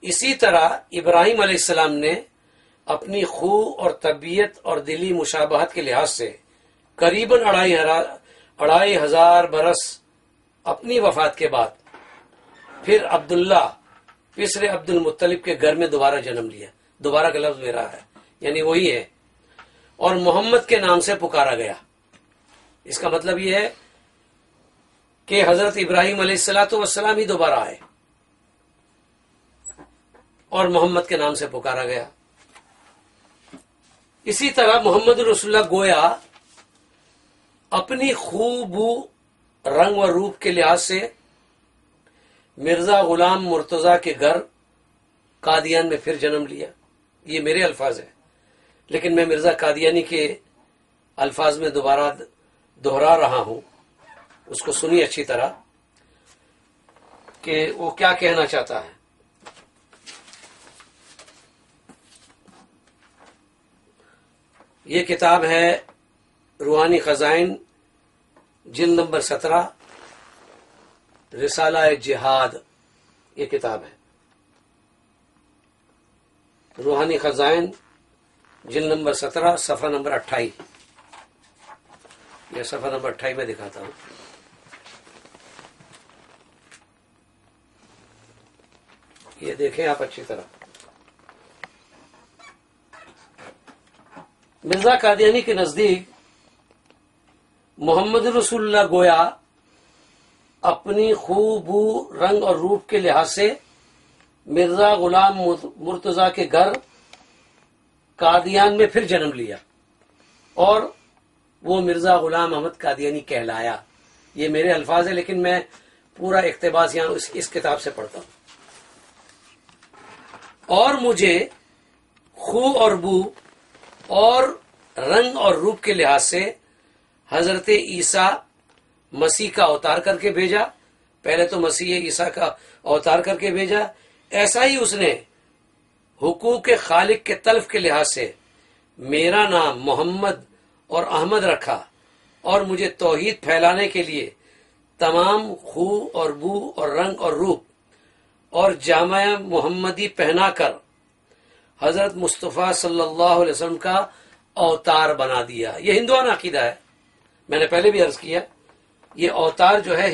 اسی طرح ابراہیم علیہ السلام نے اپنی خو اور طبیعت اور دلی مشابہت کے لحاظ سے قریباً 2500 برس اپنی وفات کے بعد پھر عبداللہ پسر عبد المطلب کے گھر میں دوبارہ جنم لیا. دوبارہ کا لفظ میرا ہے یعنی وہی ہے، اور محمد کے نام سے پکارا گیا. اس کا مطلب یہ ہے کہ حضرت ابراہیم علیہ السلام ہی دوبارہ آئے اور محمد کے نام سے پکارا گیا. اسی طرح محمد رسول اللہ گویا اپنی خوبو رنگ و روپ کے لحاظ سے مرزا غلام مرتضیٰ کے گھر قادیان میں پھر جنم لیا. یہ میرے الفاظ ہیں، لیکن میں مرزا قادیانی کے الفاظ میں دوبارہ دہرا رہا ہوں. اس کو سنی اچھی طرح کہ وہ کیا کہنا چاہتا ہے. یہ کتاب ہے روحانی خزائن، جلد نمبر 17، رسالہ جہاد. یہ کتاب ہے روحانی خزائن، جلد نمبر 17، صفحہ نمبر 28. یہ صفحہ نمبر 28 میں دکھاتا ہوں. یہ دیکھیں آپ اچھی طرح. مرزا قادیانی کے نزدیک محمد رسول اللہ گویا اپنی خوبو رنگ اور روپ کے لحاظ سے مرزا غلام مرتضیٰ کے گھر قادیان میں پھر جنم لیا اور وہ مرزا غلام احمد قادیانی کہلایا. یہ میرے الفاظ ہیں، لیکن میں پورا اقتباس یہاں اس کتاب سے پڑھتا ہوں. اور مجھے خو اور بو اور رنگ اور روپ کے لحاظ سے حضرت عیسیٰ مسیح کا اوتار کر کے بھیجا. پہلے تو مسیح عیسیٰ کا اوتار کر کے بھیجا. ایسا ہی اس نے حقوق خالق کے تلف کے لحاظ سے میرا نام محمد اور احمد رکھا اور مجھے توحید پھیلانے کے لیے تمام خو اور بو اور رنگ اور روپ اور جامع محمدی پہنا کر حضرت مصطفیٰ صلی اللہ علیہ وسلم کا اوتار بنا دیا. یہ ہندوانہ عقیدہ ہے، میں نے پہلے بھی عرض کیا. یہ اوتار جو ہے